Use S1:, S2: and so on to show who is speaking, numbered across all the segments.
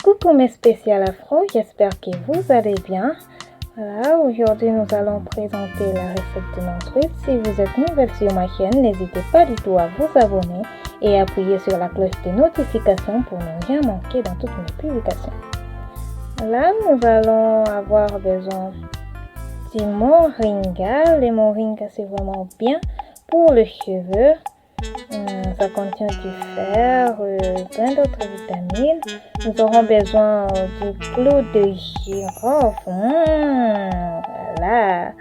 S1: Coucou mes spéciales afro, j'espère que vous allez bien. Voilà, aujourd'hui nous allons présenter la recette de notre huile. Si vous êtes nouvelle sur ma chaîne, n'hésitez pas du tout à vous abonner et appuyer sur la cloche de notification pour ne rien manquer dans toutes mes publications. Là, nous allons avoir besoin du moringa. Le moringa, c'est vraiment bien pour les cheveux. Ça contient du fer, plein d'autres vitamines. Nous aurons besoin du clou de girofle. Voilà.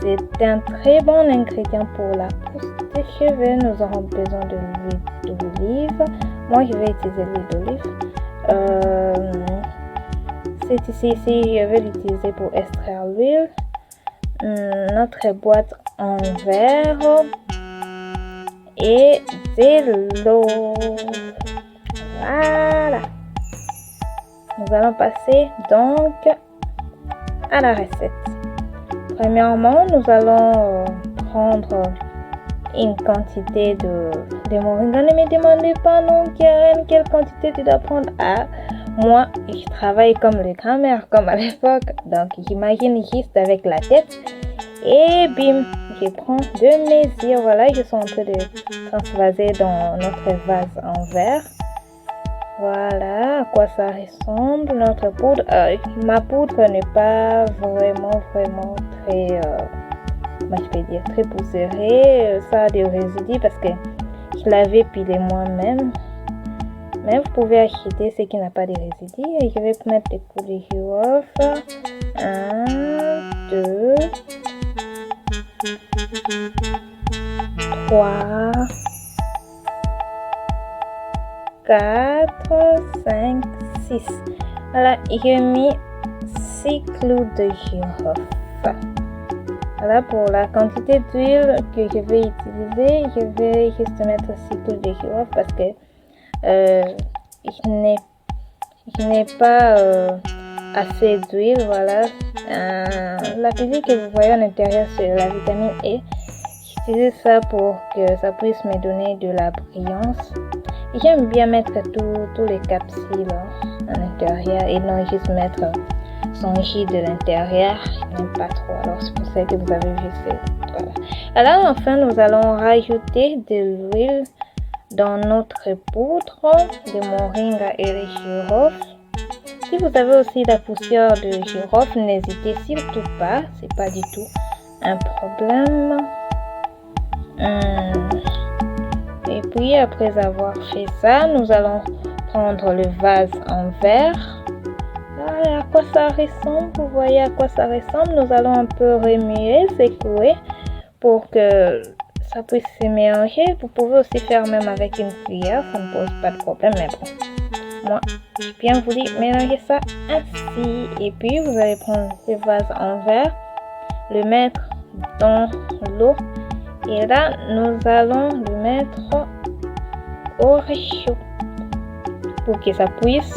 S1: C'est un très bon ingrédient pour la pousse des cheveux. Nous aurons besoin de l'huile d'olive. Moi, je vais utiliser l'huile d'olive. C'est ici, je vais l'utiliser pour extraire l'huile. Notre boîte en verre. Et de l'eau. Voilà. Nous allons passer donc à la recette. Premièrement, nous allons prendre une quantité de moringa. Ne me demandez pas non, Karen, quelle quantité tu dois prendre. Moi, je travaille comme les grand-mères, comme à l'époque. Donc, j'imagine juste avec la tête. Et bim, je prends 2 mesures. Voilà, je suis en train de transvaser dans notre vase en verre. Voilà à quoi ça ressemble notre poudre. Ma poudre n'est pas vraiment très, je peux dire très poussiérée. Ça a des résidus parce que je l'avais pilé moi-même. Mais vous pouvez acheter ce qui n'a pas de résidus. Et je vais mettre des clous de girofle. 1, 2, 3, 4, 5, 6. Voilà, j'ai mis 6 clous de girofle. Voilà, pour la quantité d'huile que je vais utiliser, je vais juste mettre 6 clous de girofle parce que je n'ai pas assez d'huile. Voilà. La pilule que vous voyez à l'intérieur, c'est la vitamine E. J'utilise ça pour que ça puisse me donner de la brillance. J'aime bien mettre tous les capsules à l'intérieur et non juste mettre son jus de l'intérieur. Je n'aime pas trop. Alors c'est pour ça que vous avez vu ça. Voilà. Alors enfin, nous allons rajouter de l'huile dans notre poudre de moringa et de girofle. Si vous avez aussi la poussière de girofle, n'hésitez surtout pas, c'est pas du tout un problème. Et puis après avoir fait ça, nous allons prendre le vase en verre. Voilà à quoi ça ressemble, vous voyez à quoi ça ressemble. Nous allons un peu remuer, secouer pour que ça puisse se mélanger. Vous pouvez aussi faire même avec une cuillère, ça ne pose pas de problème, mais bon. Moi, j'ai bien voulu mélanger ça ainsi. Et puis, vous allez prendre le vase en verre, le mettre dans l'eau. Et là, nous allons le mettre au réchaud pour que ça puisse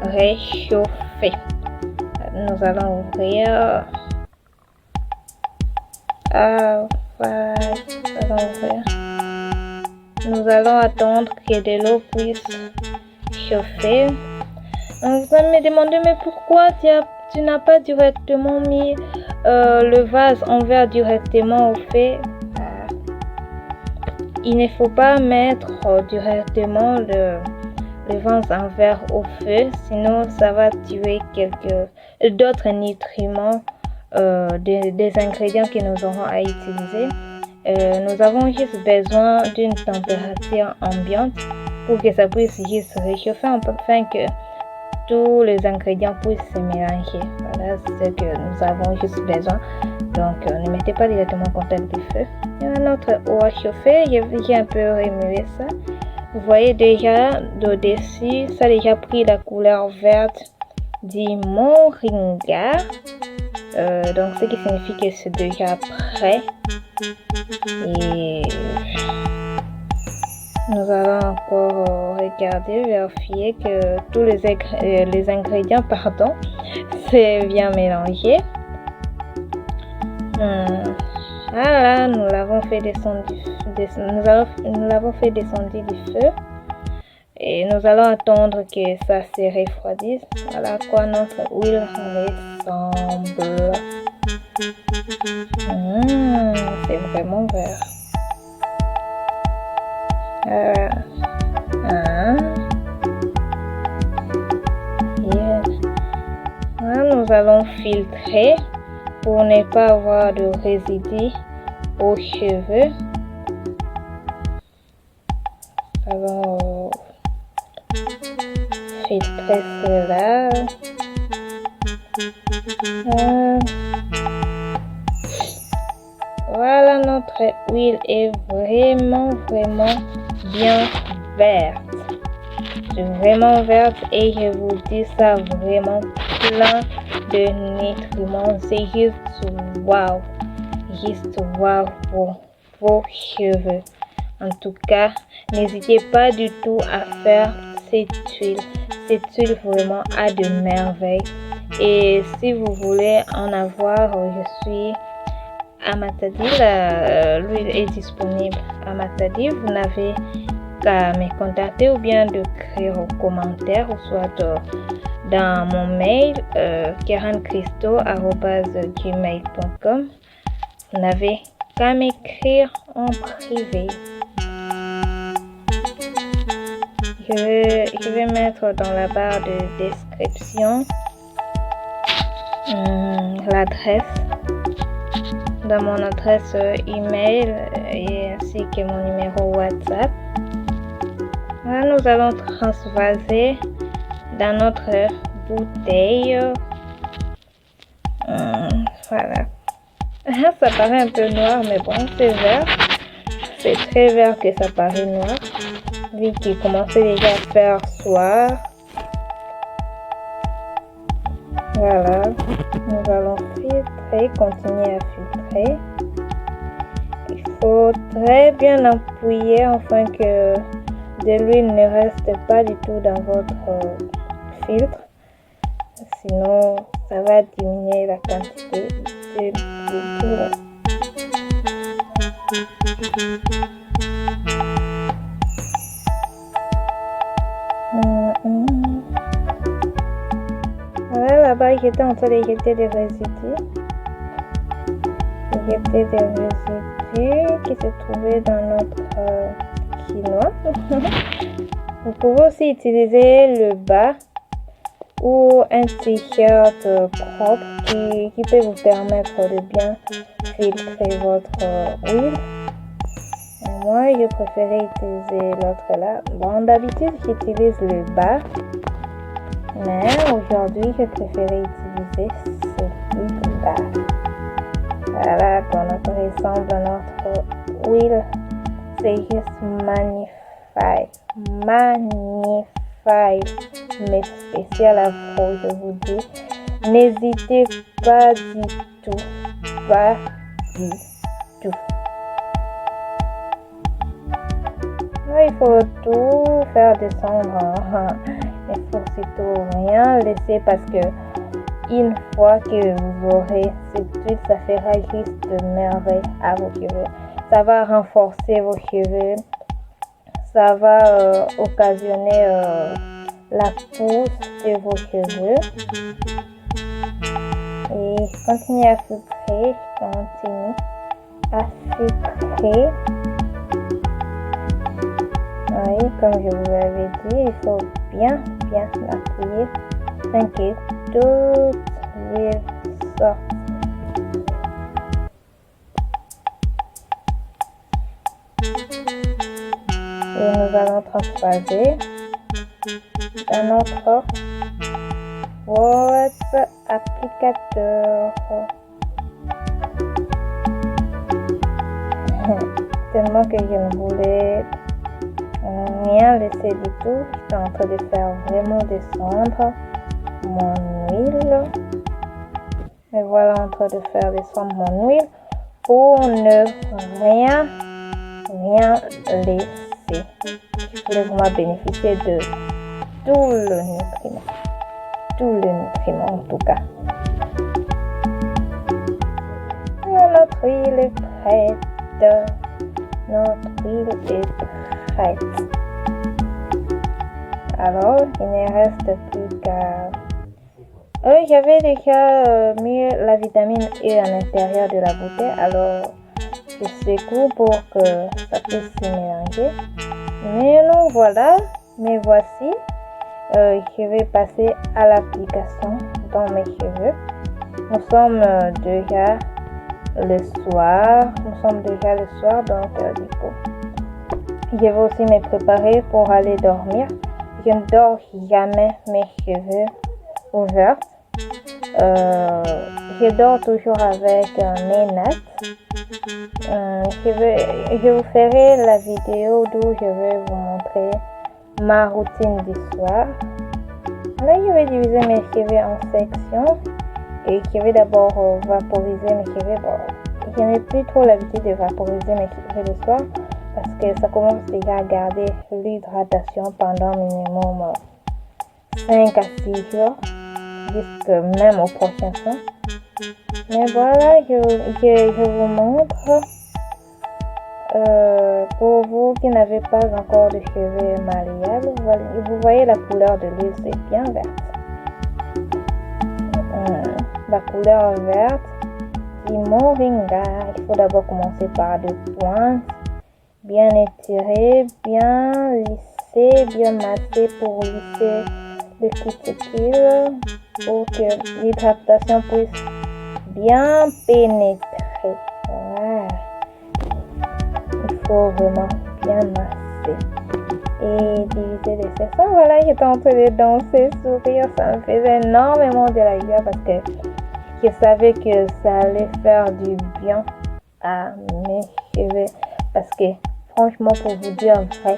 S1: réchauffer. Nous allons ouvrir. Voilà, nous allons ouvrir. Nous allons attendre que de l'eau puisse chauffer. Donc, vous allez me demander, mais pourquoi tu n'as pas directement mis le vase en verre directement au feu? Il ne faut pas mettre directement le vase en verre au feu, sinon ça va tuer d'autres nutriments des ingrédients que nous aurons à utiliser. Nous avons juste besoin d'une température ambiante pour que ça puisse juste réchauffer afin que tous les ingrédients puissent se mélanger. Voilà ce que nous avons juste besoin. Donc ne mettez pas directement en contact du feu. Et notre eau a chauffé, j'ai un peu remué ça. Vous voyez déjà d'au-dessus, ça a déjà pris la couleur verte du moringa. Donc ce qui signifie que c'est déjà prêt. Et nous allons encore regarder, vérifier que tous les ingrédients, c'est bien mélangé. Voilà, nous l'avons fait descendre du feu. Et nous allons attendre que ça se refroidisse. Voilà à quoi notre huile ressemble. C'est vraiment vert. Yeah. Là, nous allons filtrer pour ne pas avoir de résidus aux cheveux. Nous allons filtrer cela. Voilà, notre huile est vraiment bien verte. C'est vraiment verte et je vous dis ça vraiment plein de nutriments. C'est juste wow. Juste wow pour vos cheveux. En tout cas, n'hésitez pas du tout à faire cette huile. Cette huile vraiment a de merveilles. Et si vous voulez en avoir, je suis à Matadi, l'huile est disponible à Matadi. Vous n'avez qu'à me contacter ou bien d'écrire aux commentaires ou soit dans mon mail karenchristo@gmail.com. Vous n'avez qu'à m'écrire en privé. Je vais mettre dans la barre de description l'adresse, dans mon adresse email et ainsi que mon numéro WhatsApp. Là, nous allons transvaser dans notre bouteille. Voilà. Ça paraît un peu noir, mais bon, c'est vert. C'est très vert que ça paraît noir. Vu qu'il commençait déjà à faire soir. Voilà. Nous allons filtrer, continuer à filtrer. Il faut très bien appuyer afin que de l'huile ne reste pas du tout dans votre filtre. Sinon, ça va diminuer la quantité de l'huile. Voilà, là-bas, j'étais en train d'éjecter des résidus. Éjecter des résidus qui se trouvaient dans notre quinoa. Vous pouvez aussi utiliser le bas ou un t-shirt propre qui peut vous permettre de bien filtrer votre huile. Et moi, je préférais utiliser l'autre là. Bon, d'habitude, j'utilise le bas. Mais aujourd'hui, je préférais utiliser celui-là. Voilà, quand notre ressemble à notre huile, c'est juste magnifique. Magnifique. Mais spécial à vous, je vous dis. N'hésitez pas du tout. Pas du tout. Il faut tout faire descendre. Il faut surtout rien laisser parce que une fois que vous aurez cette huile, ça fera juste de merveille à vos cheveux. Ça va renforcer vos cheveux. Ça va occasionner la pousse de vos cheveux. Et continuez à filtrer. Continue à filtrer. Oui, comme je vous l'avais dit, il faut bien appuyer afin que toute l'huile sorte. Et nous allons transvaser dans notre boîte applicateur. Tellement que je ne voulais rien laisser du tout. Je suis en train de faire vraiment descendre mon huile. Et voilà, en train de faire descendre mon huile pour ne rien laisser. Je voulais vraiment bénéficier de tout le nutriment en tout cas. Notre huile est prête. Notre huile est prête. Alors, il ne reste plus qu'à... j'avais déjà mis la vitamine E à l'intérieur de la bouteille, alors je secoue pour que ça puisse se mélanger. Mais nous voilà, me voici. Je vais passer à l'application dans mes cheveux. Nous sommes déjà le soir, donc du coup, je vais aussi me préparer pour aller dormir. Je ne dors jamais mes cheveux ouverts. Je dors toujours avec mes nattes. Je vous ferai la vidéo d'où je vais vous montrer ma routine du soir. Là, je vais diviser mes cheveux en sections et je vais d'abord vaporiser mes cheveux. Bon, je n'ai plus trop l'habitude de vaporiser mes cheveux le soir parce que ça commence déjà à garder l'hydratation pendant minimum 5 à 6 jours, jusque même au prochain soir. Mais voilà, je vous montre. Pour vous qui n'avez pas encore de cheveux malléables, vous voyez la couleur de l'huile, c'est bien verte. La couleur verte du moringa. Il faut d'abord commencer par 2 pointes, bien étirées, bien lissées, bien massées pour lisser le cuticule, pour que l'hydratation puisse bien pénétrer. Voilà. Il faut vraiment bien masser et diviser les sections. Voilà, j'étais en train de danser, sourire, ça me faisait énormément de la joie parce que je savais que ça allait faire du bien à mes cheveux. Parce que franchement, pour vous dire vrai,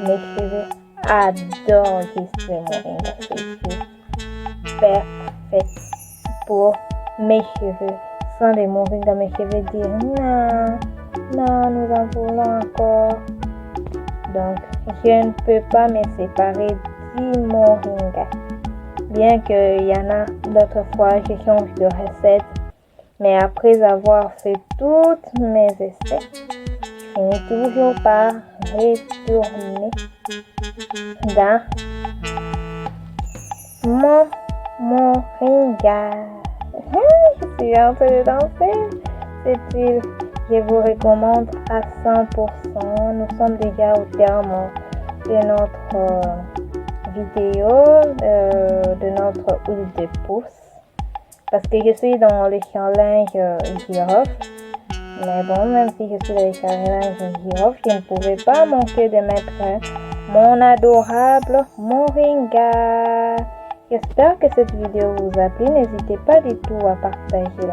S1: mes cheveux adorent juste le moringa. C'est juste parfait pour mes cheveux. Sans le moringa, mes cheveux disent non, nous en voulons encore. Donc, je ne peux pas me séparer du moringa. Bien qu'il y en a d'autres fois, je change de recette. Mais après avoir fait toutes mes essais, je finis toujours par retourner dans mon moringa. Je suis en train de danser. Cette huile, je vous recommande à 100%. Nous sommes déjà au terme de notre vidéo, de notre huile de pousse. Parce que je suis dans le challenge girofle. Mais bon, même si je suis dans le challenge girofle, je ne pouvais pas manquer de mettre mon adorable moringa. J'espère que cette vidéo vous a plu. N'hésitez pas du tout à partager.